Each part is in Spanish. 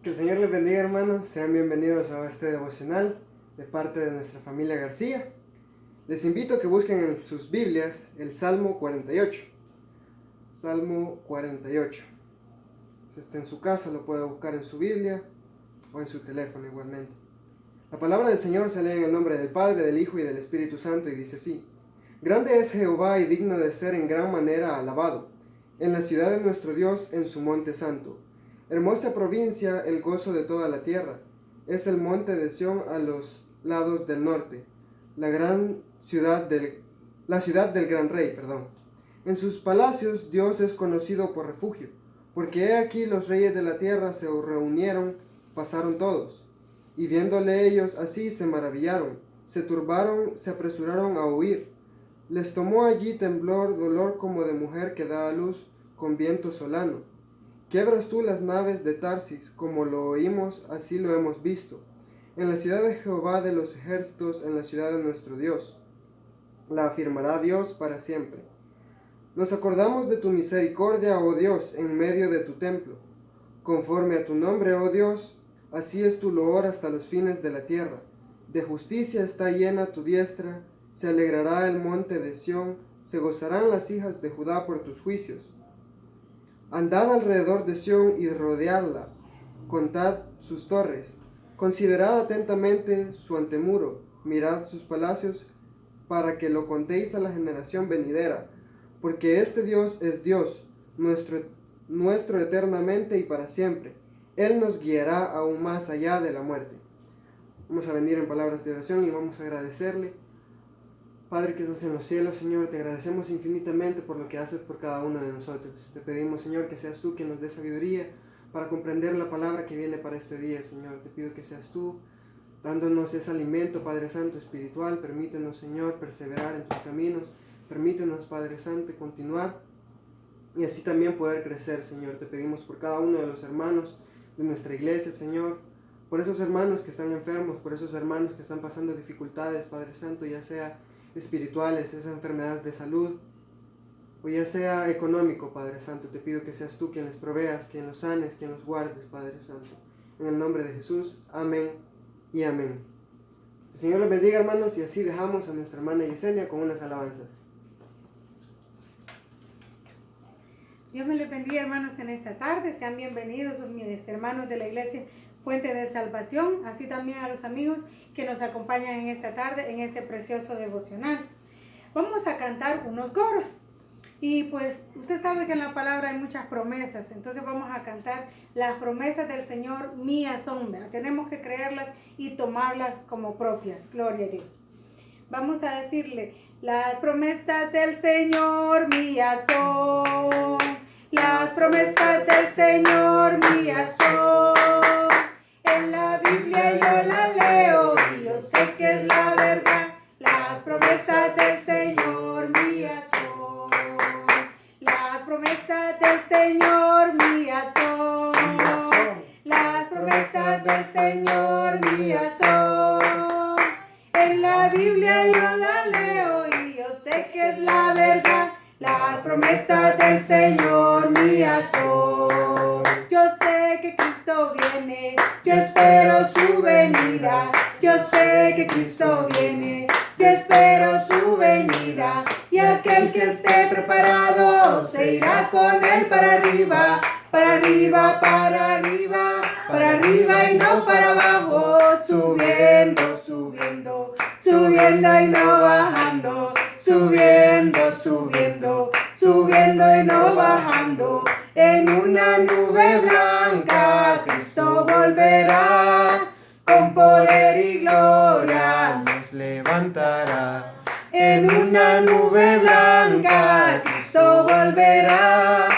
Que el Señor les bendiga, hermanos. Sean bienvenidos a este devocional de parte de nuestra familia García. Les invito a que busquen en sus Biblias el Salmo 48. Salmo 48. Si está en su casa, lo puede buscar en su Biblia o en su teléfono igualmente. La palabra del Señor se lee en el nombre del Padre, del Hijo y del Espíritu Santo y dice así: Grande es Jehová y digno de ser en gran manera alabado, en la ciudad de nuestro Dios, en su monte santo. Hermosa provincia, el gozo de toda la tierra, es el monte de Sión a los lados del norte, la ciudad del gran rey, En sus palacios Dios es conocido por refugio, porque he aquí los reyes de la tierra se reunieron, pasaron todos, y viéndole ellos así se maravillaron, se turbaron, se apresuraron a huir. Les tomó allí temblor, dolor como de mujer que da a luz con viento solano. Quiebras tú las naves de Tarsis, como lo oímos, así lo hemos visto. En la ciudad de Jehová de los ejércitos, en la ciudad de nuestro Dios. La afirmará Dios para siempre. Nos acordamos de tu misericordia, oh Dios, en medio de tu templo. Conforme a tu nombre, oh Dios, así es tu loor hasta los fines de la tierra. De justicia está llena tu diestra, se alegrará el monte de Sión, se gozarán las hijas de Judá por tus juicios. Andad alrededor de Sión y rodeadla, contad sus torres, considerad atentamente su antemuro, mirad sus palacios, para que lo contéis a la generación venidera, porque este Dios es Dios, nuestro eternamente y para siempre. Él nos guiará aún más allá de la muerte. Vamos a venir en palabras de oración y vamos a agradecerle. Padre que estás en los cielos, Señor, te agradecemos infinitamente por lo que haces por cada uno de nosotros. Te pedimos, Señor, que seas tú quien nos dé sabiduría para comprender la palabra que viene para este día, Señor. Te pido que seas tú dándonos ese alimento, Padre Santo, espiritual. Permítenos, Señor, perseverar en tus caminos. Permítenos, Padre Santo, continuar y así también poder crecer, Señor. Te pedimos por cada uno de los hermanos de nuestra iglesia, Señor. Por esos hermanos que están enfermos, por esos hermanos que están pasando dificultades, Padre Santo, ya sea espirituales, esas enfermedades de salud, o ya sea económico, Padre Santo. Te pido que seas tú quien les proveas, quien los sanes, quien los guardes, Padre Santo. En el nombre de Jesús, amén y amén. El Señor les bendiga, hermanos, y así dejamos a nuestra hermana Yesenia con unas alabanzas. Dios me les bendiga, hermanos, en esta tarde. Sean bienvenidos mis hermanos de la iglesia Fuente de Salvación, así también a los amigos que nos acompañan en esta tarde, en este precioso devocional. Vamos a cantar unos coros. Y pues usted sabe que en la palabra hay muchas promesas, entonces vamos a cantar las promesas del Señor mías son, ¿verdad? Tenemos que creerlas y tomarlas como propias. Gloria a Dios. Vamos a decirle: las promesas del Señor mías son, las promesas del Señor mías son. En la Biblia yo la leo y yo sé que es la verdad. Las promesas del Señor mías son. Las promesas del Señor mías son. Las promesas del Señor mías son. En la Biblia yo la leo y yo sé que es la verdad. Las promesas del Señor mías son. Yo sé que Cristo viene, yo espero su venida. Yo sé que Cristo viene, yo espero su venida. Y aquel que esté preparado se irá con él para arriba, para arriba, para arriba, para arriba y no para abajo. Subiendo, subiendo, subiendo y no bajando. Subiendo, subiendo, subiendo y no bajando. En una nube blanca Cristo volverá, con poder y gloria nos levantará. En una nube blanca Cristo volverá,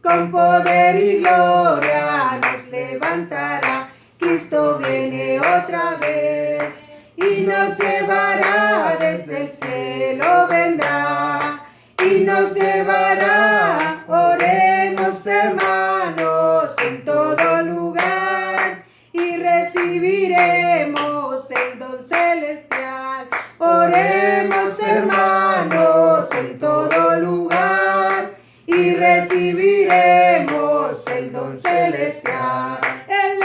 con poder y gloria nos levantará. Cristo viene otra vez y nos llevará, desde el cielo vendrá y nos llevará. Oremos, hermanos, en todo lugar y recibiremos el don celestial. Oremos, hermanos, en todo lugar y recibiremos el don celestial. Él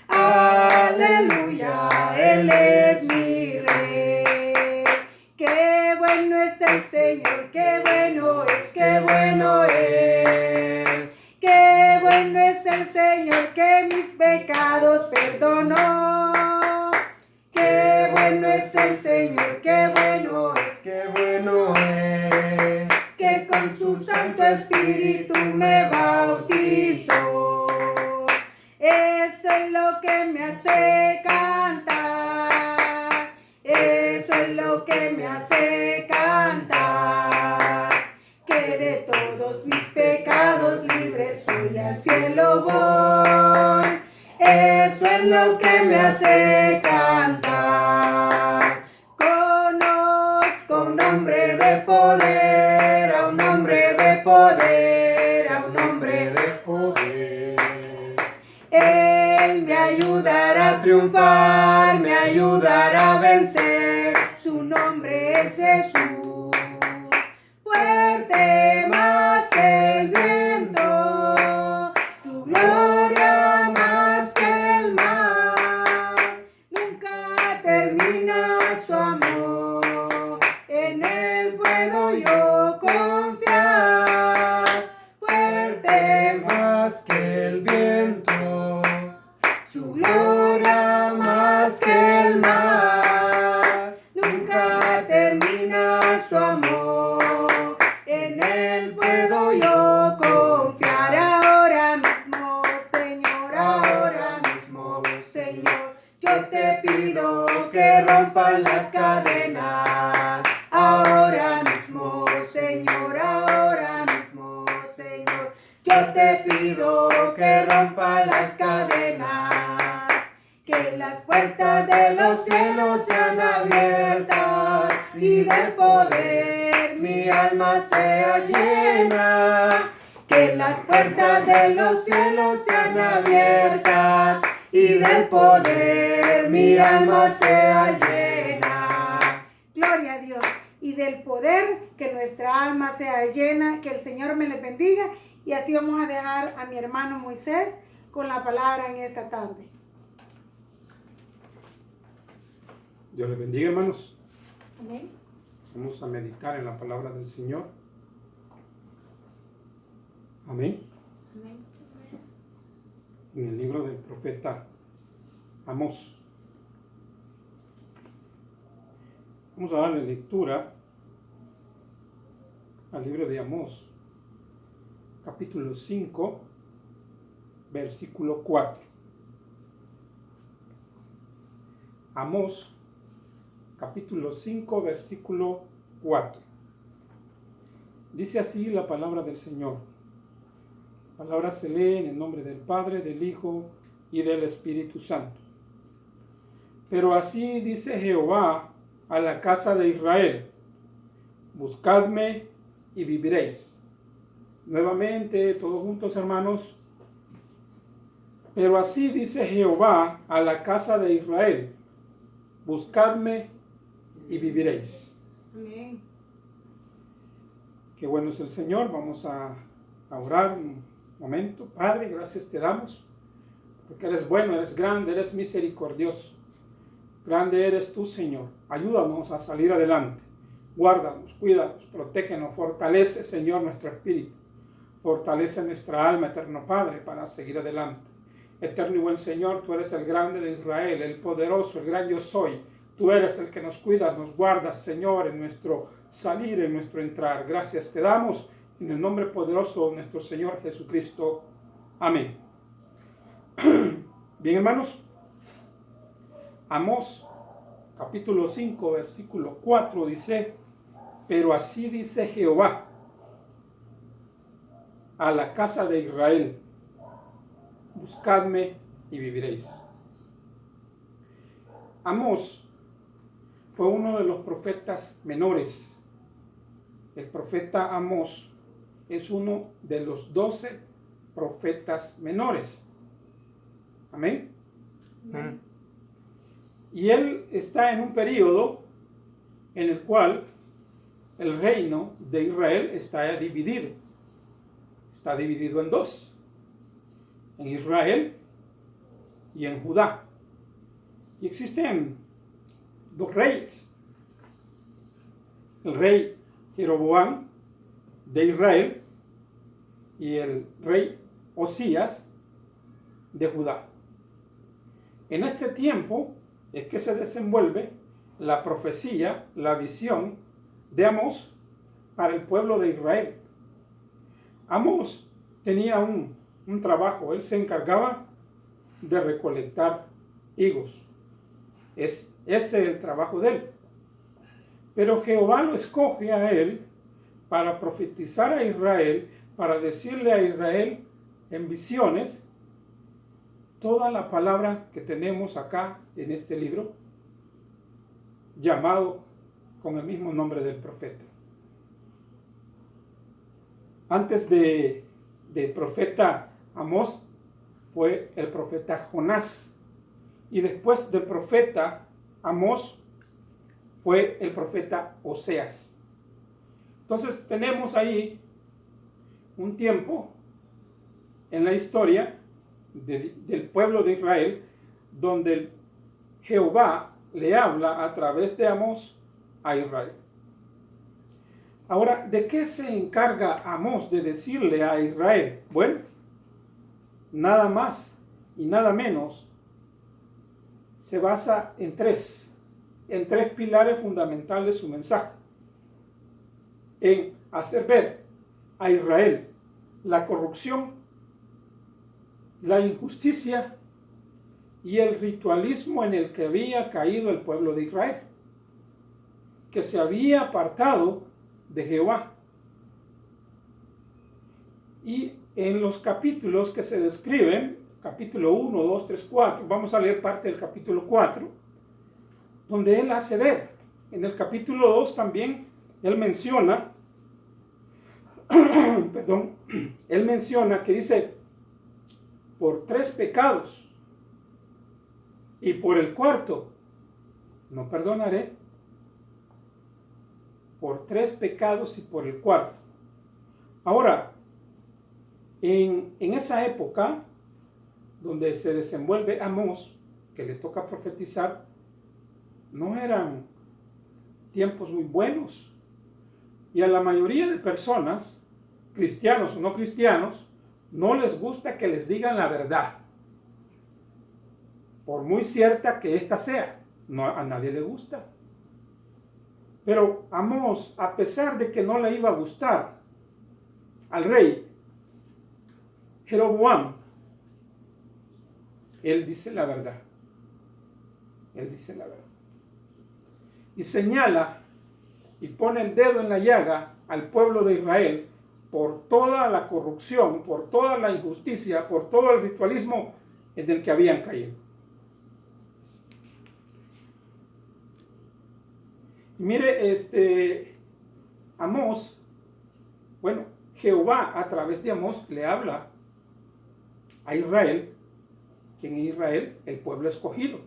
Aleluya, Él es mi Rey. Qué bueno es el Señor, qué bueno es, qué bueno es. Qué bueno es el Señor que mis pecados perdonó. Qué bueno es el Señor, qué bueno es, qué bueno es. que con su Santo Espíritu me bautizó. Eso es lo que me hace cantar. Eso es lo que me hace cantar. Que de todos mis pecados libres soy, al cielo voy. Eso es lo que me hace cantar. Conozco un hombre de poder, a un hombre de poder, a un hombre de poder. Él me ayudará a triunfar, me ayudará a vencer. Su nombre es Jesús. Fuerte más que el viento, su gloria más que el mar. Nunca termina su amor, en él puedo yo confiar. Fuerte Más que el viento, su gloria más que el mar. Nunca termina su amor, en él puedo yo confiar. Ahora mismo, Señor, ahora mismo, Señor, yo te pido que rompan las cadenas. Ahora mismo, Señor, ahora mismo, Señor, yo te pido que rompa las cadenas, que las puertas de los cielos sean abiertas y del poder mi alma sea llena. Que las puertas de los cielos sean abiertas y del poder mi alma sea llena. Gloria a Dios. Y del poder, que nuestra alma sea llena, que el Señor me le bendiga. Y así vamos a dejar a mi hermano Moisés con la palabra en esta tarde. Dios les bendiga, hermanos. Amén. Vamos a meditar en la palabra del Señor. Amén. Amén. En el libro del profeta Amós. Vamos a darle lectura al libro de Amós, capítulo 5, versículo 4. Amós, capítulo 5, versículo 4. Dice así la palabra del Señor. La palabra se lee en el nombre del Padre, del Hijo y del Espíritu Santo. Pero así dice Jehová a la casa de Israel: buscadme y viviréis. Nuevamente, todos juntos, hermanos. Pero así dice Jehová a la casa de Israel: buscadme y viviréis. Amén. Qué bueno es el Señor. Vamos a orar un momento. Padre, gracias te damos, porque eres bueno, eres grande, eres misericordioso. Grande eres tú, Señor. Ayúdanos a salir adelante. Guárdanos, cuídanos, protégenos, fortalece, Señor, nuestro espíritu. Fortalece nuestra alma, eterno Padre, para seguir adelante. Eterno y buen Señor, tú eres el grande de Israel, el poderoso, el gran yo soy. Tú eres el que nos cuidas, nos guardas, Señor, en nuestro salir, en nuestro entrar. Gracias te damos en el nombre poderoso de nuestro Señor Jesucristo. Amén. Bien, hermanos. Amós, capítulo 5, versículo 4 dice: pero así dice Jehová a la casa de Israel: buscadme y viviréis. Amós fue uno de los profetas menores. El profeta Amós es uno de los 12 profetas menores. Amén. Amén. Y él está en un periodo en el cual el reino de Israel está dividido. Está dividido en dos. En Israel y en Judá. Y existen dos reyes. El rey Jeroboam de Israel y el rey Osías de Judá. En este tiempo es que se desenvuelve la profecía, la visión de Amós para el pueblo de Israel. Amós tenía un trabajo, él se encargaba de recolectar higos. Ese es el trabajo de él. Pero Jehová lo escoge a él para profetizar a Israel, para decirle a Israel en visiones toda la palabra que tenemos acá en este libro, llamado con el mismo nombre del profeta. Antes de profeta Amós fue el profeta Jonás, y después del profeta Amós fue el profeta Oseas. Entonces tenemos ahí un tiempo en la historia del pueblo de Israel donde Jehová le habla a través de Amós a Israel. Ahora, ¿de qué se encarga Amós de decirle a Israel? Bueno, nada más y nada menos se basa en tres pilares fundamentales su mensaje. En hacer ver a Israel la corrupción, la injusticia y el ritualismo en el que había caído el pueblo de Israel, que se había apartado de Jehová. Y en los capítulos que se describen, capítulo 1, 2, 3, 4, vamos a leer parte del capítulo 4, donde él hace ver. En el capítulo 2 también él menciona, él menciona que dice, por 3 pecados y por el cuarto no perdonaré. Por 3 pecados y por el cuarto. Ahora, en esa época donde se desenvuelve Amós, que le toca profetizar, no eran tiempos muy buenos. Y a la mayoría de personas, cristianos o no cristianos, no les gusta que les digan la verdad. Por muy cierta que ésta sea, no, a nadie le gusta. Pero Amós, a pesar de que no le iba a gustar al rey Jeroboam, él dice la verdad. Él dice la verdad. Y señala y pone el dedo en la llaga al pueblo de Israel por toda la corrupción, por toda la injusticia, por todo el ritualismo en el que habían caído. Y mire, Amós, bueno, Jehová a través de Amós le habla a Israel. ¿Quién es Israel? El pueblo escogido.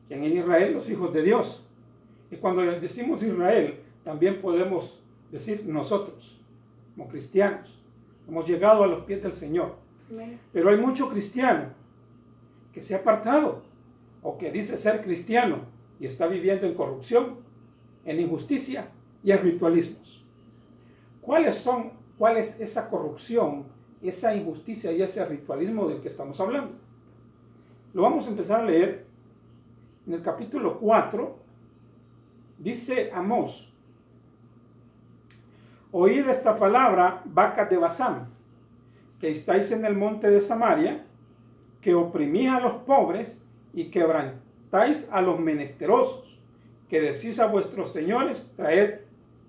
¿Quién es Israel? Los hijos de Dios. Y cuando decimos Israel, también podemos decir nosotros, como cristianos. Hemos llegado a los pies del Señor. Pero hay mucho cristiano que se ha apartado o que dice ser cristiano y está viviendo en corrupción, en injusticia y en ritualismos. ¿Cuál es esa corrupción, esa injusticia y ese ritualismo del que estamos hablando? Lo vamos a empezar a leer en el capítulo 4. Dice Amós: oíd esta palabra, vacas de Basán, que estáis en el monte de Samaria, que oprimís a los pobres y quebrantáis a los menesterosos, que decís a vuestros señores, traed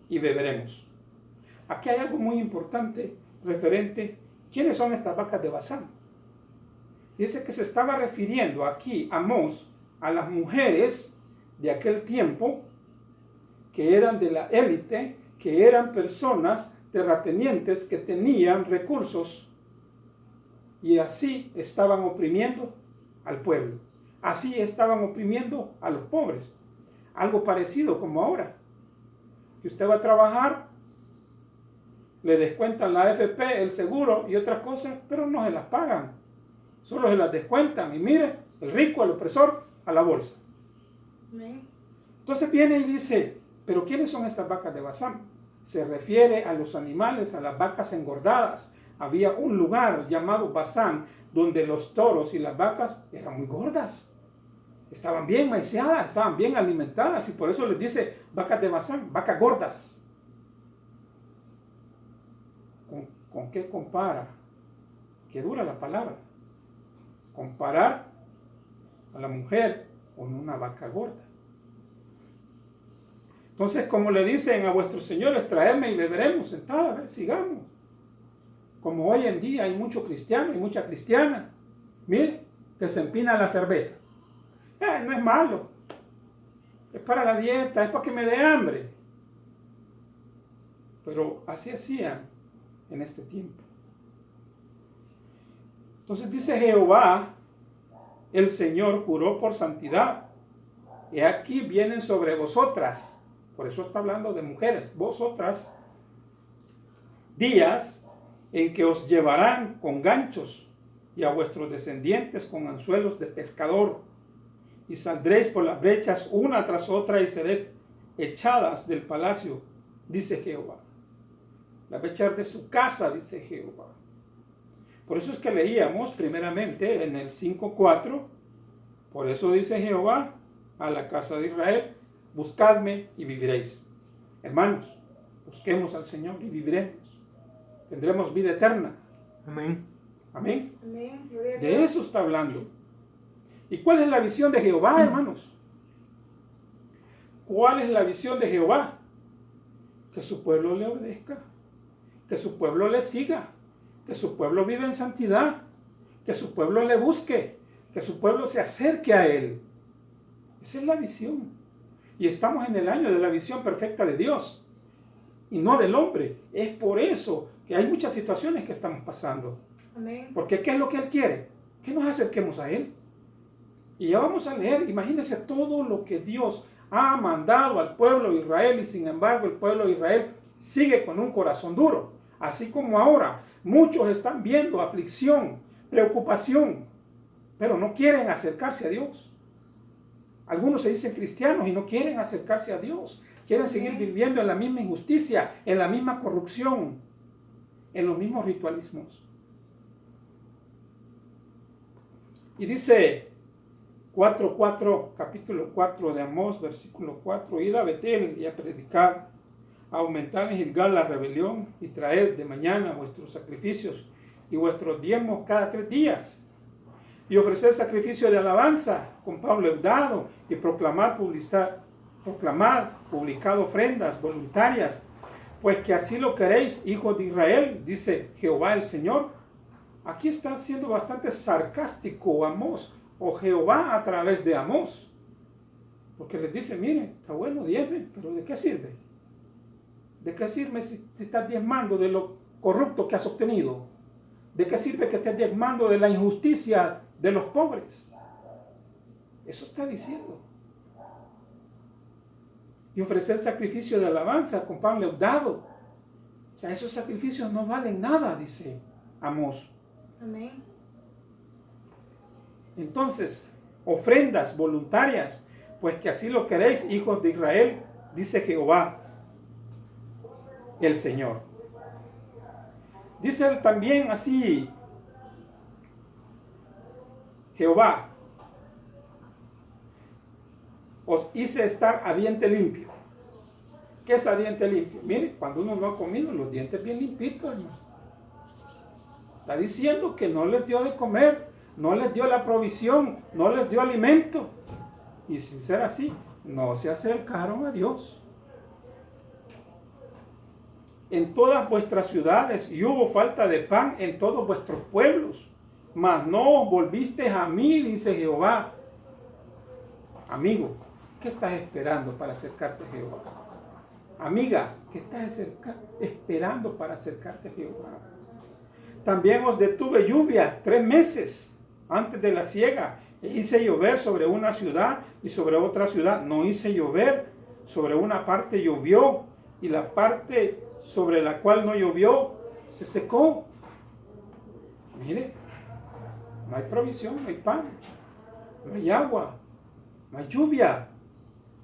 y beberemos. Aquí hay algo muy importante referente. ¿Quiénes son estas vacas de Basán? Dice que se estaba refiriendo aquí Amós a las mujeres de aquel tiempo que eran de la élite, que eran personas terratenientes que tenían recursos y así estaban oprimiendo al pueblo. Así estaban oprimiendo a los pobres. Algo parecido como ahora, que usted va a trabajar, le descuentan la AFP, el seguro y otras cosas, pero no se las pagan, solo se las descuentan. Y mire, El rico, el opresor, a la bolsa. Amén. Entonces viene y dice, ¿pero quiénes son estas vacas de Basán? Se refiere a los animales, a las vacas engordadas. Había un lugar llamado Basán, donde los toros y las vacas eran muy gordas. Estaban bien maiciadas, estaban bien alimentadas, y por eso les dice vacas de Basán, vacas gordas. ¿Con qué compara? Qué dura la palabra. Comparar a la mujer con una vaca gorda. Entonces, como le dicen a vuestros señores, traedme y beberemos sentada, sigamos. Como hoy en día hay muchos cristianos y muchas cristianas, mire, que se empina la cerveza. No es malo, es para la dieta, es para que me dé hambre. Pero así hacían en este tiempo. Entonces dice Jehová, el Señor juró por santidad. Y aquí vienen sobre vosotras, por eso está hablando de mujeres, vosotras, días en que os llevarán con ganchos y a vuestros descendientes con anzuelos de pescador. Y saldréis por las brechas una tras otra y seréis echadas del palacio, dice Jehová. Las brechas de su casa, dice Jehová. Por eso es que leíamos primeramente en el 5:4, por eso dice Jehová a la casa de Israel, buscadme y viviréis. Hermanos, busquemos al Señor y viviremos. Tendremos vida eterna. Amén. Amén. Amén. Gloria a De Dios. eso está hablando. ¿Y cuál es la visión de Jehová, hermanos? ¿Cuál es la visión de Jehová? Que su pueblo le obedezca, que su pueblo le siga, que su pueblo viva en santidad, que su pueblo le busque, que su pueblo se acerque a él. Esa es la visión. Y estamos en el año de la visión perfecta de Dios y no del hombre. Es por eso que hay muchas situaciones que estamos pasando. Amén. Porque ¿qué es lo que Él quiere? Que nos acerquemos a Él. Y ya vamos a leer, imagínense todo lo que Dios ha mandado al pueblo de Israel, y sin embargo el pueblo de Israel sigue con un corazón duro. Así como ahora muchos están viendo aflicción, preocupación, pero no quieren acercarse a Dios. Algunos se dicen cristianos y no quieren acercarse a Dios. Quieren seguir viviendo en la misma injusticia, en la misma corrupción, en los mismos ritualismos. Y dice 4:4, capítulo 4 de Amós, versículo 4, id a Betel y a predicar, a aumentar en Gilgal la rebelión, y traed de mañana vuestros sacrificios y vuestros diezmos cada 3 días, y ofrecer sacrificio de alabanza con pan leudado, y proclamar, publicado ofrendas voluntarias, pues que así lo queréis, hijos de Israel, dice Jehová el Señor. Aquí está siendo bastante sarcástico Amós, o Jehová a través de Amós, porque les dice, miren, está bueno, diezme, pero ¿de qué sirve? ¿De qué sirve si te estás diezmando de lo corrupto que has obtenido? ¿De qué sirve que estés diezmando de la injusticia de los pobres? Eso está diciendo. Y ofrecer sacrificio de alabanza con pan leudado. O sea, esos sacrificios no valen nada, dice Amós. Amén. Entonces, ofrendas voluntarias, pues que así lo queréis, hijos de Israel, dice Jehová, el Señor. Dice él también así, Jehová, os hice estar a diente limpio. ¿Qué es a diente limpio? Mire, cuando uno no ha comido, los dientes bien limpitos, hermano. Está diciendo que no les dio de comer, no les dio la provisión, no les dio alimento. Y sin ser así, no se acercaron a Dios. En todas vuestras ciudades y hubo falta de pan en todos vuestros pueblos, mas no os volvisteis a mí, dice Jehová. Amigo, ¿qué estás esperando para acercarte a Jehová? Amiga, ¿qué estás esperando para acercarte a Jehová? También os detuve lluvia 3 meses antes de la siega, e hice llover sobre una ciudad y sobre otra ciudad. No hice llover, sobre una parte llovió, y la parte sobre la cual no llovió se secó. Mire, no hay provisión, no hay pan. no hay agua, no hay lluvia.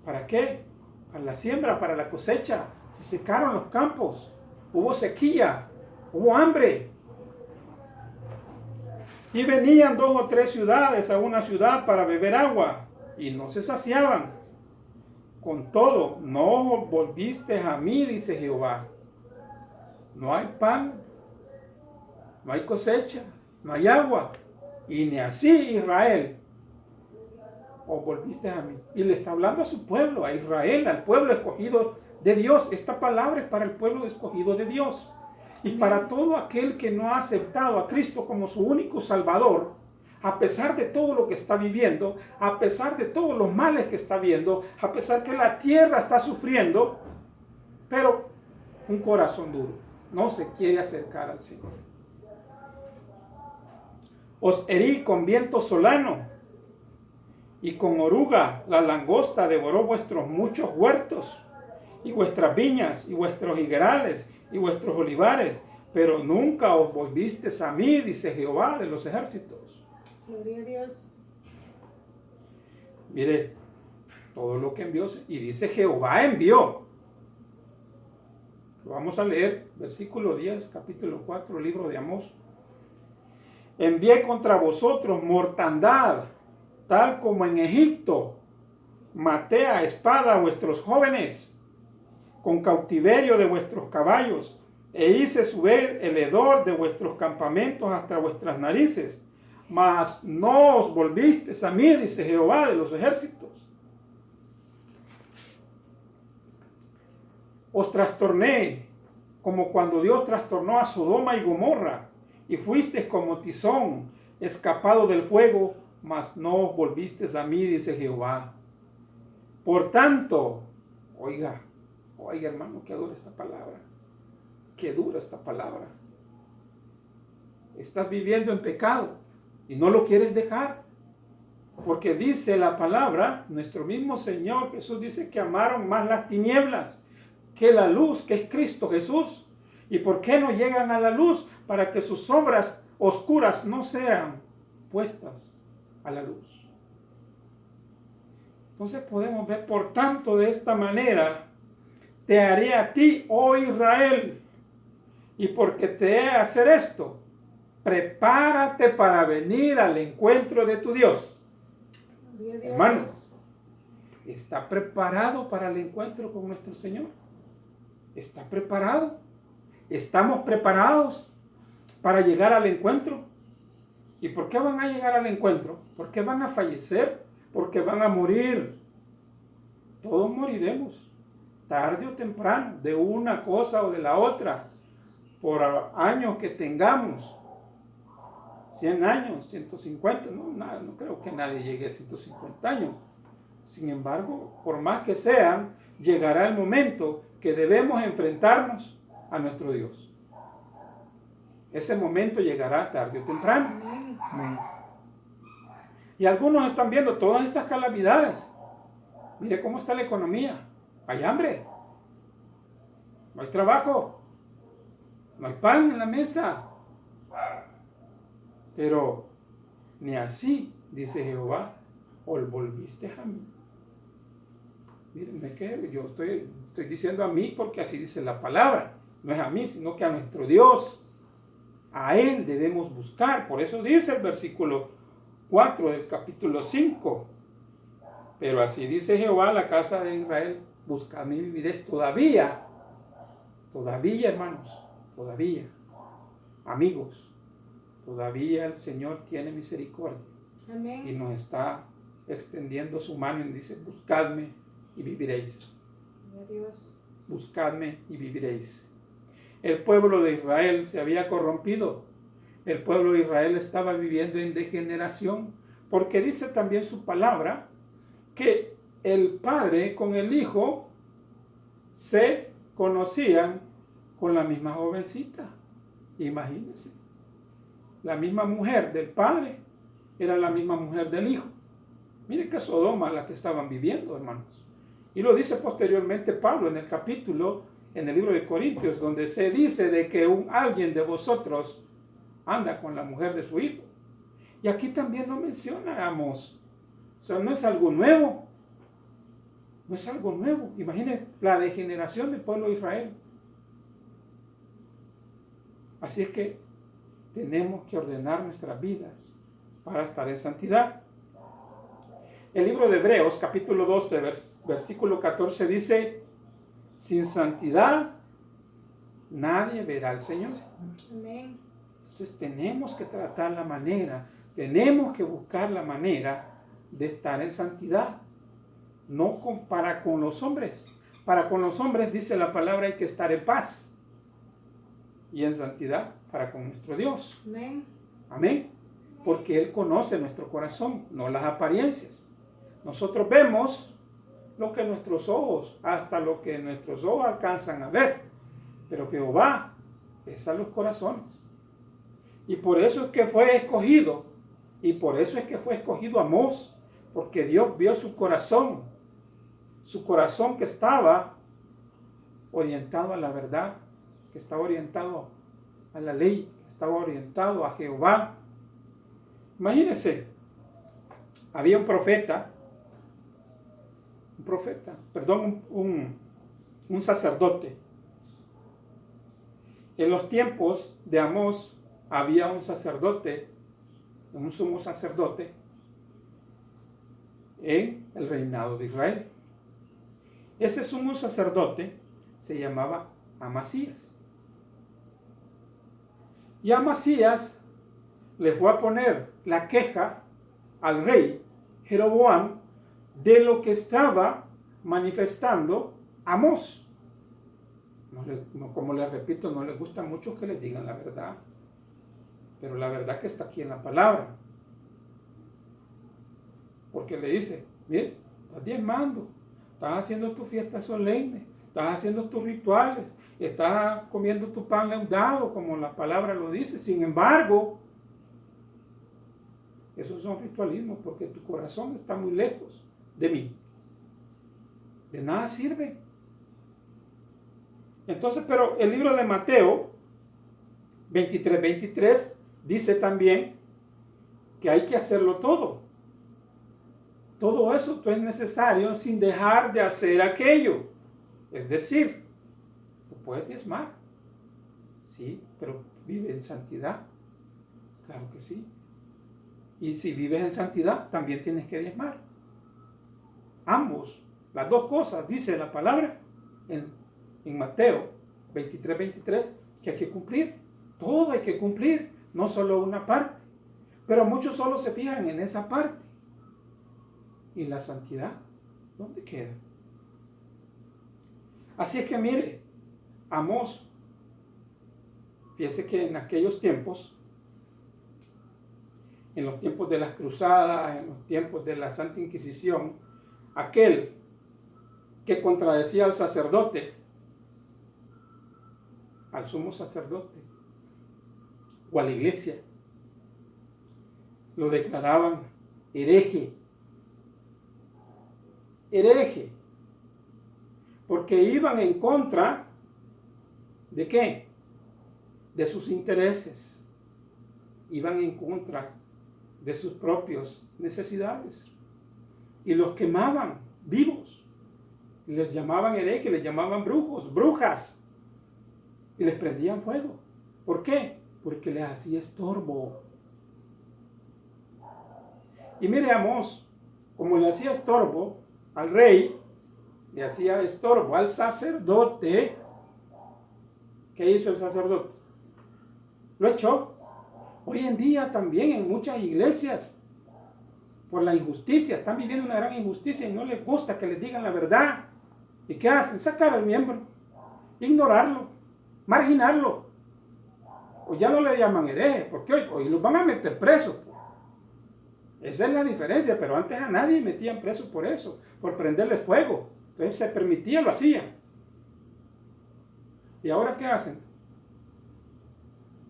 ¿Para qué? Para la siembra, para la cosecha. Se secaron los campos, hubo sequía, hubo hambre. Y venían 2 o 3 ciudades a una ciudad para beber agua y no se saciaban. Con todo, no volviste a mí, dice Jehová. No hay pan, no hay cosecha, no hay agua. Y ni así Israel, os volviste a mí. Y le está hablando a su pueblo, a Israel, al pueblo escogido de Dios. Esta palabra es para el pueblo escogido de Dios. Y para todo aquel que no ha aceptado a Cristo como su único Salvador, a pesar de todo lo que está viviendo, a pesar de todos los males que está viendo, a pesar que la tierra está sufriendo, pero un corazón duro, no se quiere acercar al Señor. Os herí con viento solano, y con oruga la langosta devoró vuestros muchos huertos, y vuestras viñas, y vuestros higuerales, y vuestros olivares, pero nunca os volvisteis a mí, dice Jehová de los ejércitos. Gloria a Dios. Mire, todo lo que envió, y dice Jehová envió. Lo vamos a leer, versículo 10, capítulo 4, libro de Amós. Envié contra vosotros mortandad, tal como en Egipto. Maté a espada a vuestros jóvenes, con cautiverio de vuestros caballos, e hice subir el hedor de vuestros campamentos hasta vuestras narices. Mas no os volvisteis a mí, dice Jehová de los ejércitos. Os trastorné, como cuando Dios trastornó a Sodoma y Gomorra, y fuisteis como tizón, escapado del fuego, mas no os volvisteis a mí, dice Jehová. Por tanto, oiga hermano, qué dura esta palabra, qué dura esta palabra. Estás viviendo en pecado y no lo quieres dejar, porque dice la palabra, nuestro mismo Señor Jesús dice que amaron más las tinieblas que la luz, que es Cristo Jesús. ¿Y por qué no llegan a la luz? Para que sus obras oscuras no sean puestas a la luz. Entonces podemos ver, por tanto, de esta manera, te haré a ti, oh Israel, y porque te he de hacer esto, prepárate para venir al encuentro de tu Dios. Hermanos, ¿está preparado para el encuentro con nuestro Señor? ¿Está preparado? ¿Estamos preparados para llegar al encuentro? ¿Y por qué van a llegar al encuentro? ¿Por qué van a fallecer? Porque van a morir. Todos moriremos, tarde o temprano, de una cosa o de la otra, por años que tengamos. 100 años, 150, no creo que nadie llegue a 150 años. Sin embargo, por más que sean, llegará el momento que debemos enfrentarnos a nuestro Dios. Ese momento llegará tarde o temprano. Amén. Y algunos están viendo todas estas calamidades. Mire cómo está la economía. Hay hambre, no hay trabajo, no hay pan en la mesa. Pero ni así, dice Jehová, os volviste a mí. Mírenme que yo estoy diciendo a mí porque así dice la palabra. No es a mí, sino que a nuestro Dios. A Él debemos buscar. Por eso dice el versículo 4 del capítulo 5. Pero así dice Jehová a la casa de Israel, buscadme y viviréis. Todavía, hermanos, todavía, amigos, todavía el Señor tiene misericordia. Amén. Y nos está extendiendo su mano y dice, buscadme y viviréis. Dios. Buscadme y viviréis. El pueblo de Israel se había corrompido. El pueblo de Israel estaba viviendo en degeneración, porque dice también su palabra que el padre con el hijo se conocían con la misma jovencita. Imagínense. La misma mujer del padre era la misma mujer del hijo. Miren qué Sodoma la que estaban viviendo, hermanos. Y lo dice posteriormente Pablo en el capítulo, en el libro de Corintios, donde se dice de que alguien de vosotros anda con la mujer de su hijo. Y aquí también lo mencionamos O sea, no es algo nuevo. No es algo nuevo. Imaginen la degeneración del pueblo de Israel. Así es que tenemos que ordenar nuestras vidas para estar en santidad. El libro de Hebreos, capítulo 12, versículo 14 dice: sin santidad nadie verá al Señor. Amén. Entonces tenemos que tratar la manera, tenemos que buscar la manera de estar en santidad. No para con los hombres. Para con los hombres, dice la palabra, hay que estar en paz. Y en santidad para con nuestro Dios. Amén. Amén. Porque Él conoce nuestro corazón, no las apariencias. Nosotros vemos lo que nuestros ojos, hasta lo que nuestros ojos alcanzan a ver. Pero Jehová pesa los corazones. Y por eso es que fue escogido. Y por eso es que fue escogido Amós. Porque Dios vio su corazón. Su corazón que estaba orientado a la verdad. Que estaba orientado a la ley. Que estaba orientado a Jehová. Imagínense. Había un sacerdote. En los tiempos de Amós había un sacerdote, un sumo sacerdote en el reinado de Israel. Ese sumo sacerdote se llamaba Amasías. Y Amasías le fue a poner la queja al rey Jeroboam de lo que estaba manifestando Amós. Como les repito, no les gusta mucho que les digan la verdad, pero la verdad que está aquí en la palabra. Porque le dice: bien, estás diezmando, estás haciendo tus fiestas solemnes, estás haciendo tus rituales, estás comiendo tu pan leudado, como la palabra lo dice. Sin embargo, esos son ritualismos, porque tu corazón está muy lejos de mí. De nada sirve. Entonces, pero el libro de Mateo 23 dice también que hay que hacerlo todo. Todo eso es necesario sin dejar de hacer aquello. Es decir, tú puedes diezmar, sí, pero vive en santidad. Claro que sí. Y si vives en santidad, también tienes que diezmar. Ambos, las dos cosas, dice la palabra en Mateo 23, que hay que cumplir. Todo hay que cumplir, no solo una parte. Pero muchos solo se fijan en esa parte. ¿Y la santidad? ¿Dónde queda? Así es que mire, Amós, fíjese que en aquellos tiempos, en los tiempos de las cruzadas, en los tiempos de la Santa Inquisición, aquel que contradecía al sacerdote, al sumo sacerdote o a la iglesia, lo declaraban hereje, porque iban en contra ¿de qué? De sus intereses, iban en contra de sus propias necesidades y los quemaban vivos, les llamaban herejes, les llamaban brujos, brujas, y les prendían fuego. ¿Por qué? Porque les hacía estorbo. Y mire, Amós, como le hacía estorbo al rey, le hacía estorbo al sacerdote. ¿Qué hizo el sacerdote? Lo echó. Hoy en día también en muchas iglesias, por la injusticia, están viviendo una gran injusticia y no les gusta que les digan la verdad. ¿Y qué hacen? Sacar al miembro, ignorarlo, marginarlo. O ya no le llaman hereje, porque hoy los van a meter presos. Esa es la diferencia, pero antes a nadie metían preso por eso, por prenderles fuego. Entonces se permitía, lo hacían. ¿Y ahora qué hacen?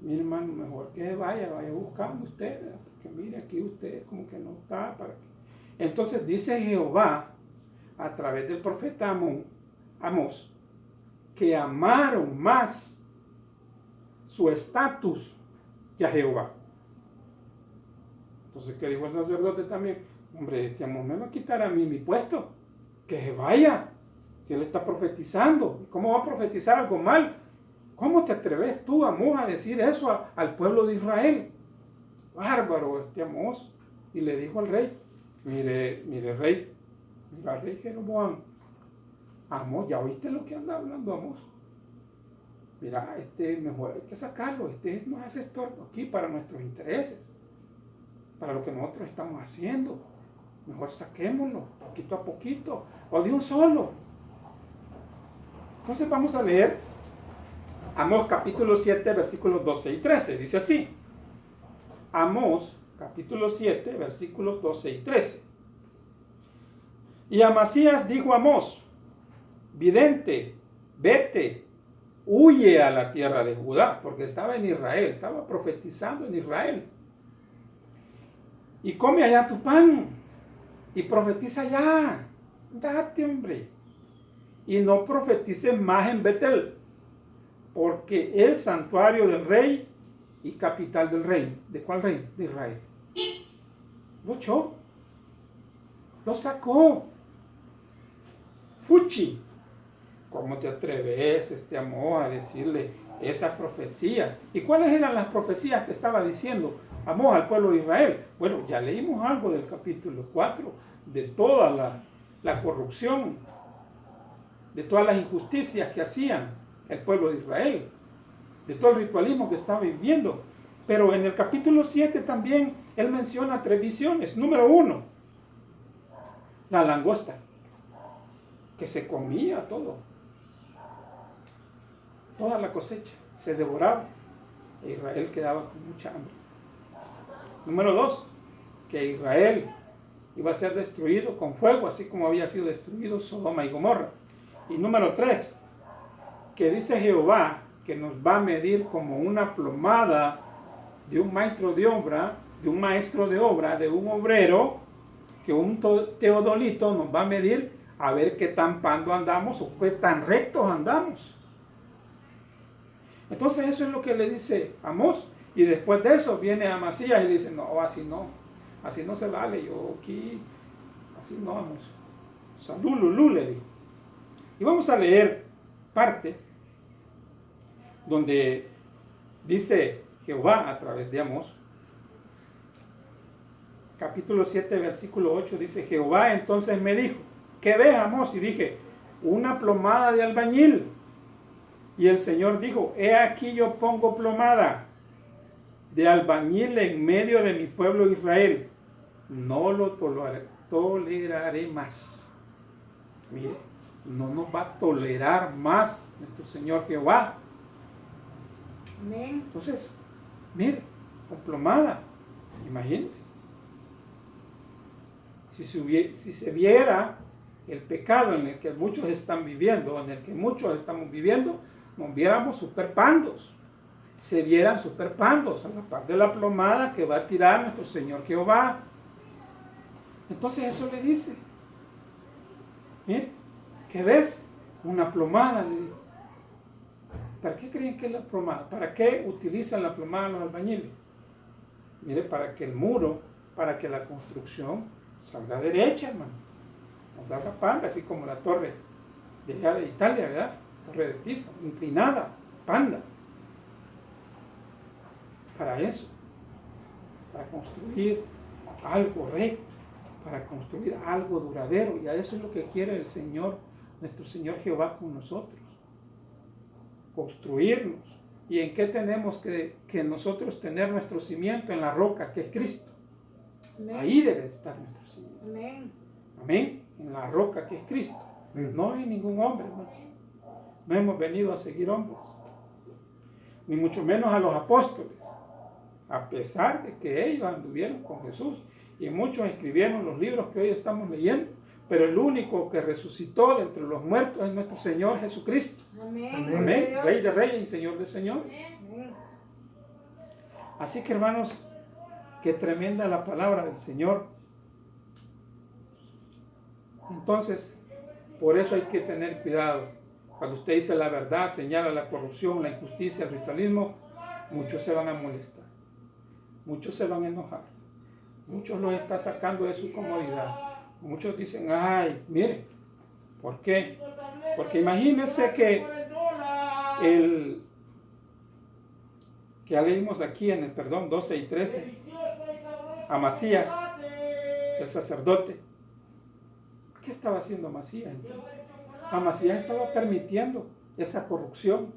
Mi hermano, mejor que vaya buscando usted, ¿verdad? Porque mire, aquí usted como que no está para qué. Entonces dice Jehová, a través del profeta Amós, que amaron más su estatus que a Jehová. Entonces, ¿qué dijo el sacerdote también? hombre, este Amós me va a quitar a mí mi puesto, que se vaya, si él está profetizando. ¿Cómo va a profetizar algo mal? ¿Cómo te atreves tú, Amós, a decir eso al pueblo de Israel? Bárbaro este Amós. Y le dijo al rey, mire rey, mira al rey Jeroboam, Amós, ¿ya oíste lo que anda hablando Amós? Mira, mejor hay que sacarlo, nos hace estorbo aquí para nuestros intereses, para lo que nosotros estamos haciendo. Mejor saquémoslo, poquito a poquito, o de un solo. Entonces vamos a leer Amós capítulo 7, versículos 12 y 13. Dice así, Amós capítulo 7, versículos 12 y 13. Y Amasías dijo a Amós, vidente, vete, huye a la tierra de Judá, porque estaba en Israel, estaba profetizando en Israel. Y come allá tu pan, y profetiza allá. Date, hombre. Y no profetices más en Betel, porque es santuario del rey y capital del rey. ¿De cuál rey? De Israel. Lo echó. Lo sacó. Fuchi. ¿Cómo te atreves, Amós, a decirle esas profecías? ¿Y cuáles eran las profecías que estaba diciendo Amós al pueblo de Israel? Bueno, ya leímos algo del capítulo 4, de toda la corrupción, de todas las injusticias que hacían el pueblo de Israel, de todo el ritualismo que estaba viviendo. Pero en el capítulo 7 también él menciona 3 visiones. Número 1, la langosta, que se comía todo. Toda la cosecha se devoraba e Israel quedaba con mucha hambre. Número 2, que Israel iba a ser destruido con fuego, así como había sido destruido Sodoma y Gomorra. Y número 3, que dice Jehová que nos va a medir como una plomada de un maestro de obra, de un obrero, que un teodolito nos va a medir a ver qué tan pando andamos o qué tan rectos andamos. Entonces eso es lo que le dice Amós, y después de eso viene Amasías y le dice, no, así no se vale, yo aquí, así no, Amós. Salululú le dijo. Y vamos a leer parte donde dice Jehová a través de Amós, capítulo 7, versículo 8, dice, Jehová entonces me dijo, ¿qué ves, Amós? Y dije, una plomada de albañil. Y el Señor dijo, he aquí yo pongo plomada de albañil en medio de mi pueblo Israel. No lo toleraré más. Mire, no nos va a tolerar más nuestro Señor Jehová. Amén. Entonces, mire, con plomada, imagínense. Si se viera el pecado en el que muchos están viviendo, en el que muchos estamos viviendo, nos viéramos super pandos, se vieran super pandos a la par de la plomada que va a tirar nuestro Señor Jehová. Entonces eso le dice, mire, ¿qué ves? Una plomada, le dijo. ¿Para qué creen que es la plomada? ¿Para qué utilizan la plomada los albañiles? Mire, para que el muro, para que la construcción salga derecha, hermano, no salga panda, así como la torre de allá de Italia, ¿verdad? Torre de Pisa, inclinada, panda. Para eso, para construir algo recto, para construir algo duradero, y a eso es lo que quiere el Señor, nuestro Señor Jehová con nosotros, construirnos. ¿Y en qué tenemos que nosotros tener nuestro cimiento? En la roca que es Cristo. Amén. Ahí debe estar nuestro cimiento. Amén. Amén. En la roca que es Cristo. No hay ningún hombre, hermano. No hemos venido a seguir hombres, ni mucho menos a los apóstoles, a pesar de que ellos anduvieron con Jesús y muchos escribieron los libros que hoy estamos leyendo, pero el único que resucitó de entre los muertos es nuestro Señor Jesucristo. Amén. Amén. Rey de reyes y Señor de señores. Amén. Así que, hermanos, qué tremenda la palabra del Señor. Entonces, por eso hay que tener cuidado. Cuando usted dice la verdad, señala la corrupción, la injusticia, el ritualismo, muchos se van a molestar, muchos se van a enojar, Muchos los está sacando de su comodidad. Muchos dicen, ay, mire, ¿por qué? Porque imagínense que que ya leímos aquí en el 12 y 13, Amasías, el sacerdote. ¿Qué estaba haciendo Amasías entonces? Amasías estaba permitiendo esa corrupción.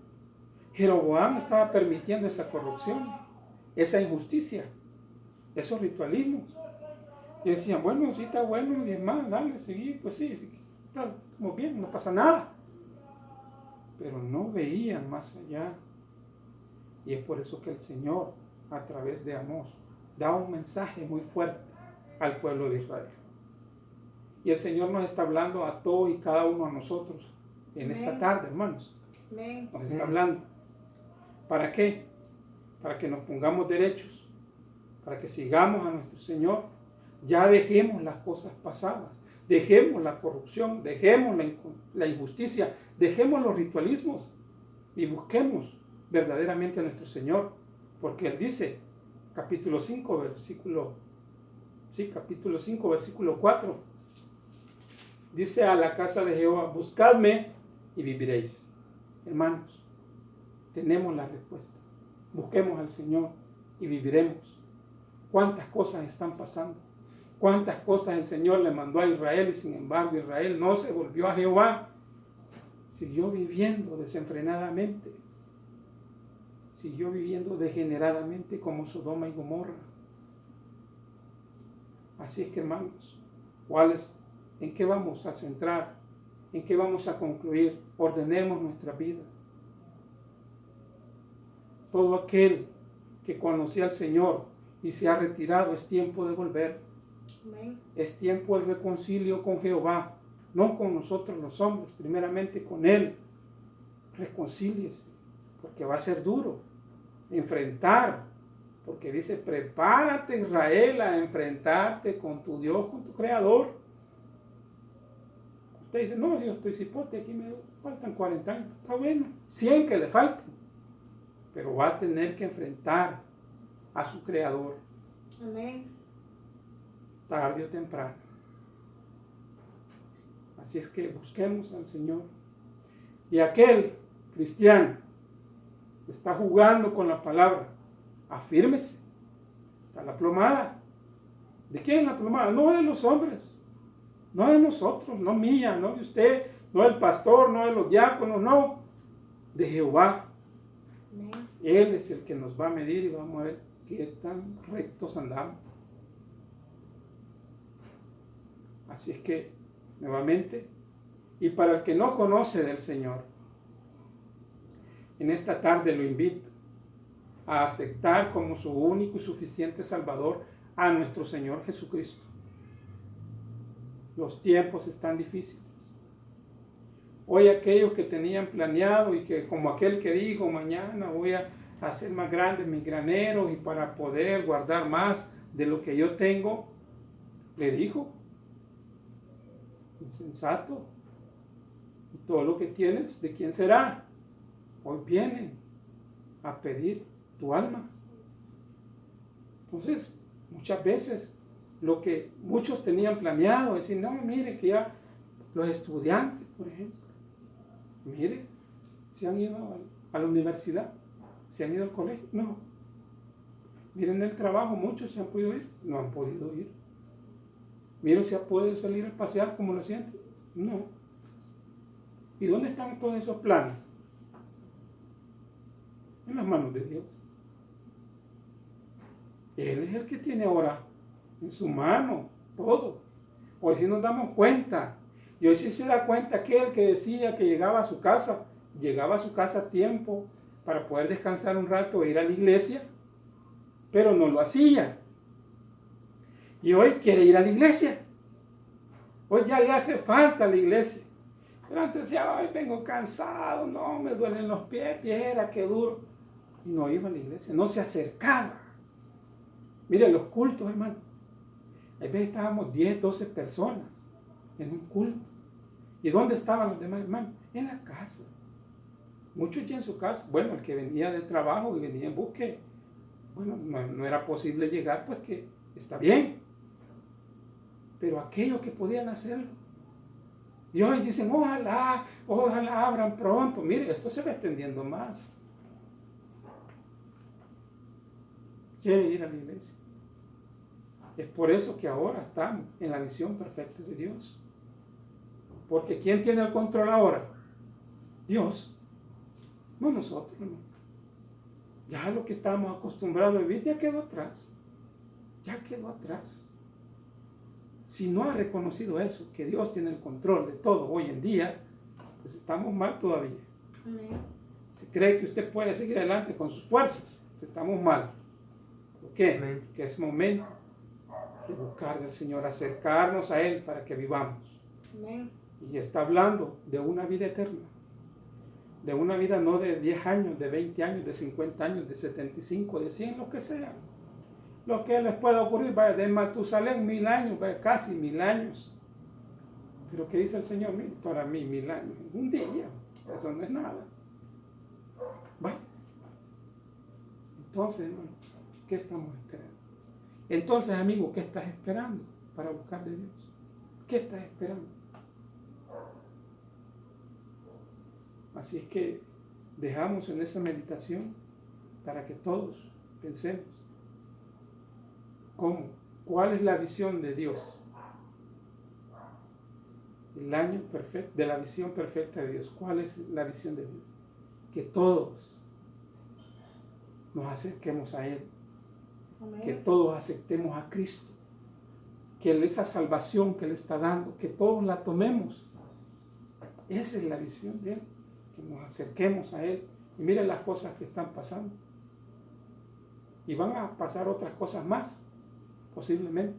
Jeroboam estaba permitiendo esa corrupción, esa injusticia, esos ritualismos. Y decían, bueno, sí está bueno, y es más, dale, seguí, pues sí, estamos bien, no pasa nada. Pero no veían más allá. Y es por eso que el Señor, a través de Amós, da un mensaje muy fuerte al pueblo de Israel. Y el Señor nos está hablando a todos y cada uno de nosotros en esta tarde, hermanos. Nos está hablando. ¿Para qué? Para que nos pongamos derechos, para que sigamos a nuestro Señor. Ya dejemos las cosas pasadas, dejemos la corrupción, dejemos la injusticia, dejemos los ritualismos y busquemos verdaderamente a nuestro Señor, porque Él dice, capítulo 5, versículo 4, dice a la casa de Jehová, buscadme y viviréis. Hermanos, tenemos la respuesta. Busquemos al Señor y viviremos. ¿Cuántas cosas están pasando? ¿Cuántas cosas el Señor le mandó a Israel y sin embargo Israel no se volvió a Jehová? Siguió viviendo desenfrenadamente. Siguió viviendo degeneradamente como Sodoma y Gomorra. Así es que, hermanos, ¿en qué vamos a centrar? ¿En qué vamos a concluir? Ordenemos nuestra vida. Todo aquel que conocía al Señor y se ha retirado, es tiempo de volver. Amén. Es tiempo del reconcilio con Jehová, no con nosotros los hombres, primeramente con Él. Reconcíliese, porque va a ser duro enfrentar, porque dice, prepárate Israel a enfrentarte con tu Dios, con tu Creador. Usted dice, no, yo estoy cipote, aquí me faltan 40 años, está bueno, 100 que le falten, pero va a tener que enfrentar a su Creador. Amén. Tarde o temprano. Así es que busquemos al Señor. Y aquel cristiano que está jugando con la palabra, afírmese. Está la plomada. ¿De quién es la plomada? No de los hombres, no de nosotros, no mía, no de usted, no del pastor, no de los diáconos, no, de Jehová. Amén. Él es el que nos va a medir y vamos a ver qué tan rectos andamos. Así es que, nuevamente, y para el que no conoce del Señor, en esta tarde lo invito a aceptar como su único y suficiente Salvador a nuestro Señor Jesucristo. Los tiempos están difíciles. Hoy aquellos que tenían planeado y que como aquel que dijo, mañana voy a hacer más grandes mis graneros y para poder guardar más de lo que yo tengo, le dijo, insensato, y todo lo que tienes, ¿de quién será? Hoy vienen a pedir tu alma. Entonces, muchas veces lo que muchos tenían planeado, es decir, no, mire que ya los estudiantes, por ejemplo, mire, se han ido a la universidad, se han ido al colegio, no. Miren el trabajo, muchos se han podido ir, no han podido ir. Miren si puede salir a pasear como lo sienten, no. ¿Y dónde están todos esos planes? En las manos de Dios. Él es el que tiene ahora en su mano todo. Hoy sí nos damos cuenta. Y hoy sí se da cuenta aquel que decía que llegaba a su casa a tiempo para poder descansar un rato e ir a la iglesia, pero no lo hacía. Y hoy quiere ir a la iglesia. Hoy ya le hace falta la iglesia. Pero antes decía, ay, vengo cansado, no, me duelen los pies, viera qué duro. Y no iba a la iglesia, no se acercaba. Miren los cultos, hermano. A veces estábamos 10, 12 personas en un culto. ¿Y dónde estaban los demás hermanos? En la casa. Muchos ya en su casa. Bueno, el que venía del trabajo y venía en búsqueda, bueno, no era posible llegar, pues que está bien. pero aquellos que podían hacerlo. Y hoy dicen, ojalá abran pronto. Mire, esto se va extendiendo más. Quiere ir a la iglesia. Es por eso que ahora estamos en la visión perfecta de Dios. Porque ¿quién tiene el control ahora? Dios, no nosotros, hermano. Ya lo que estábamos acostumbrados a vivir ya quedó atrás. Ya quedó atrás. Si no ha reconocido eso, que Dios tiene el control de todo hoy en día, pues estamos mal todavía. Amén. Si cree que usted puede seguir adelante con sus fuerzas, estamos mal. ¿Por qué? Amén. Que es momento de buscar del Señor, acercarnos a Él para que vivamos. Amén. Y está hablando de una vida eterna. De una vida no de 10 años, de 20 años, de 50 años, de 75, de 100, lo que sea. Lo que les pueda ocurrir, vaya, de Matusalén 1000 años, vaya, casi 1000 años. Pero ¿qué dice el Señor? Mira, para mí 1000 años, un día, eso no es nada. Vaya. Entonces, hermano, ¿qué estamos esperando? Entonces, amigo, ¿qué estás esperando para buscar de Dios? ¿Qué estás esperando? Así es que dejamos en esa meditación para que todos pensemos cómo, cuál es la visión de Dios, el año perfecto, de la visión perfecta de Dios. ¿Cuál es la visión de Dios? Que todos nos acerquemos a Él, Amén. que todos aceptemos a Cristo, que esa salvación que Él está dando, que todos la tomemos. Esa es la visión de Él, que nos acerquemos a Él. Y miren las cosas que están pasando. Y van a pasar otras cosas más, posiblemente.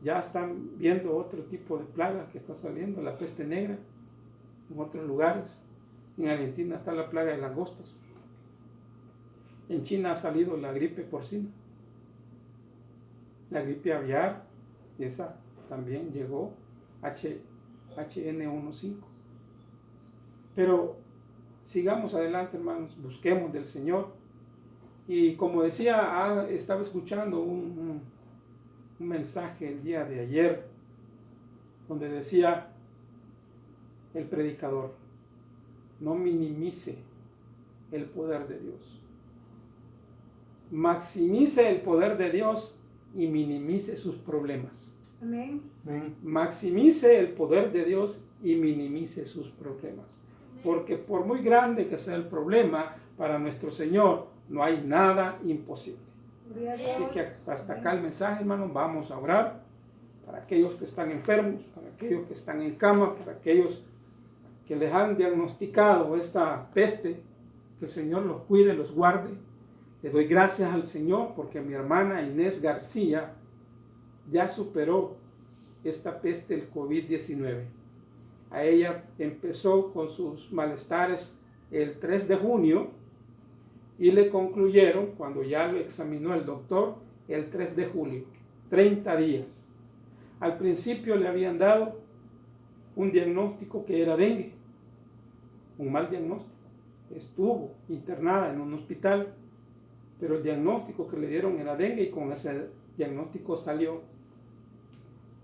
Ya están viendo otro tipo de plaga que está saliendo, la peste negra, en otros lugares. En Argentina está la plaga de langostas. En China ha salido la gripe porcina. La gripe aviar, esa también llegó, H1N1. Pero sigamos adelante, hermanos, busquemos del Señor. Y como decía, estaba escuchando un mensaje el día de ayer, donde decía el predicador, no minimice el poder de Dios. Maximice el poder de Dios y minimice sus problemas. Amén. Amén. Maximice el poder de Dios y minimice sus problemas. Porque por muy grande que sea el problema, para nuestro Señor no hay nada imposible. Gloria a Dios. Así que hasta acá el mensaje, hermanos. Vamos a orar para aquellos que están enfermos, para aquellos que están en cama, para aquellos que les han diagnosticado esta peste. Que el Señor los cuide, los guarde. Le doy gracias al Señor porque mi hermana Inés García ya superó esta peste, el COVID-19. A ella empezó con sus malestares el 3 de junio y le concluyeron, cuando ya lo examinó el doctor, el 3 de julio, 30 días. Al principio le habían dado un diagnóstico que era dengue, un mal diagnóstico. Estuvo internada en un hospital, pero el diagnóstico que le dieron era dengue y con ese diagnóstico salió.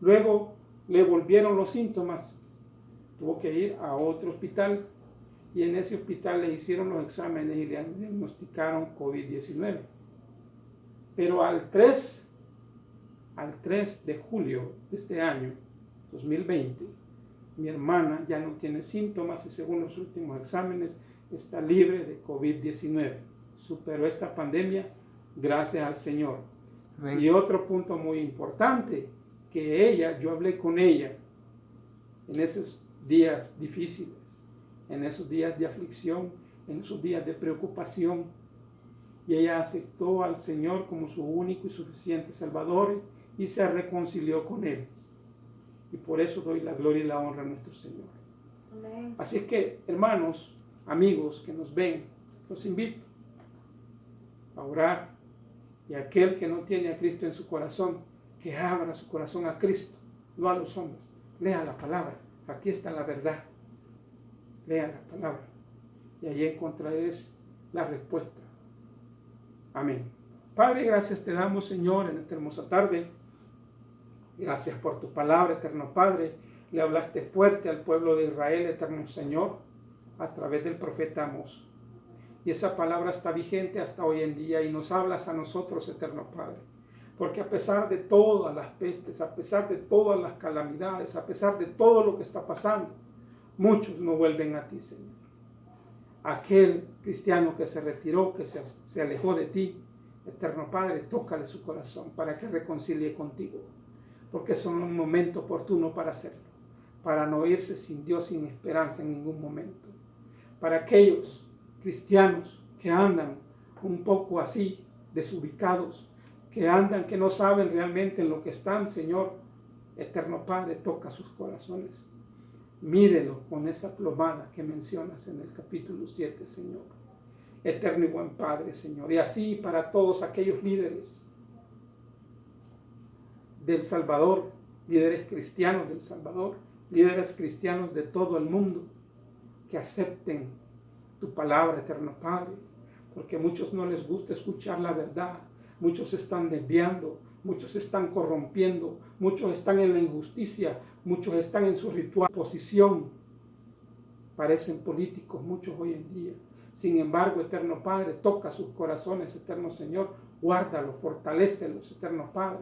Luego le volvieron los síntomas. Tuvo que ir a otro hospital y en ese hospital le hicieron los exámenes y le diagnosticaron COVID-19. Pero al 3 de julio de este año, 2020, mi hermana ya no tiene síntomas y según los últimos exámenes está libre de COVID-19. Superó esta pandemia gracias al Señor. Amén. Y otro punto muy importante, que yo hablé con ella en esos días difíciles, en esos días de aflicción, en esos días de preocupación, y ella aceptó al Señor como su único y suficiente Salvador y se reconcilió con Él. Y por eso doy la gloria y la honra a nuestro Señor. Amén. Así es que, hermanos, amigos que nos ven, los invito a orar, y aquel que no tiene a Cristo en su corazón, que abra su corazón a Cristo, no a los hombres. Lea la palabra, aquí está la verdad. Lea la palabra y allí encontraréis la respuesta. Amén. Padre, gracias te damos, Señor, en esta hermosa tarde Gracias por tu palabra, eterno Padre. Le hablaste fuerte al pueblo de Israel, eterno Señor, a través del profeta Amós. Y esa palabra está vigente hasta hoy en día y nos hablas a nosotros, eterno Padre. Porque a pesar de todas las pestes, a pesar de todas las calamidades, a pesar de todo lo que está pasando, muchos no vuelven a ti, Señor. Aquel cristiano que se retiró, que se alejó de ti, eterno Padre, tócale su corazón para que reconcilie contigo. Porque es un momento oportuno para hacerlo, para no irse sin Dios, sin esperanza en ningún momento. Para aquellos cristianos que andan un poco así, desubicados, que andan, que no saben realmente en lo que están, Señor, eterno Padre, toca sus corazones. Mídelo con esa plomada que mencionas en el capítulo 7, Señor. Eterno y buen Padre, Señor. Y así para todos aquellos líderes del Salvador, líderes cristianos del Salvador, líderes cristianos de todo el mundo, que acepten tu palabra, eterno Padre, porque a muchos no les gusta escuchar la verdad, muchos están desviando, muchos están corrompiendo, muchos están en la injusticia, muchos están en su ritual posición, parecen políticos muchos hoy en día. Sin embargo, eterno Padre, toca sus corazones, eterno Señor, guárdalos, fortalécelos, eterno Padre.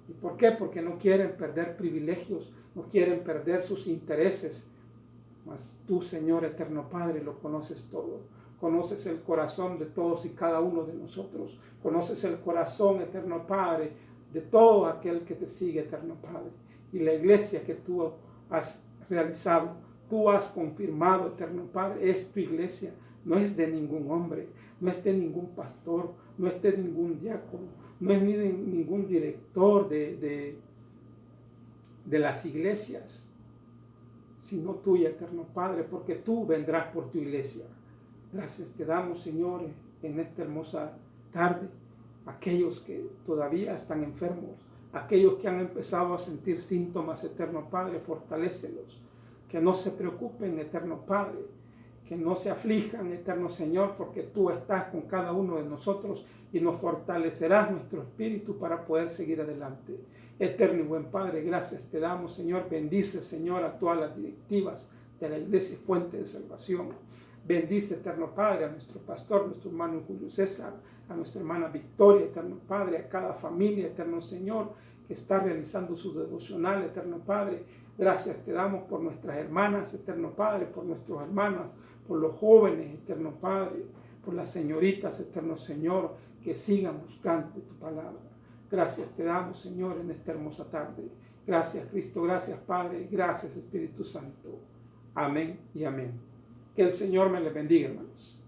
¿Y por qué? Porque no quieren perder privilegios, no quieren perder sus intereses. Mas tú, Señor eterno Padre, lo conoces todo. Conoces el corazón de todos y cada uno de nosotros. Conoces el corazón, eterno Padre, de todo aquel que te sigue, eterno Padre. Y la iglesia que tú has realizado, tú has confirmado, eterno Padre, es tu iglesia. No es de ningún hombre, no es de ningún pastor, no es de ningún diácono, no es ni de ningún director de las iglesias, sino tuya, eterno Padre, porque tú vendrás por tu iglesia. Gracias te damos, Señor, en esta hermosa tarde. Aquellos que todavía están enfermos, aquellos que han empezado a sentir síntomas, eterno Padre, fortalécelos. Que no se preocupen, eterno Padre, que no se aflijan, eterno Señor, porque tú estás con cada uno de nosotros y nos fortalecerás nuestro espíritu para poder seguir adelante. Eterno y buen Padre, gracias te damos, Señor. Bendice, Señor, a todas las directivas de la Iglesia Fuente de Salvación. Bendice, eterno Padre, a nuestro pastor, nuestro hermano Julio César, a nuestra hermana Victoria, eterno Padre, a cada familia, eterno Señor, que está realizando su devocional, eterno Padre. Gracias te damos por nuestras hermanas, eterno Padre, por nuestros hermanos, por los jóvenes, eterno Padre, por las señoritas, eterno Señor, que sigan buscando tu palabra. Gracias te damos, Señor, en esta hermosa tarde. Gracias, Cristo, gracias, Padre, gracias, Espíritu Santo. Amén y amén. Que el Señor me les bendiga, hermanos.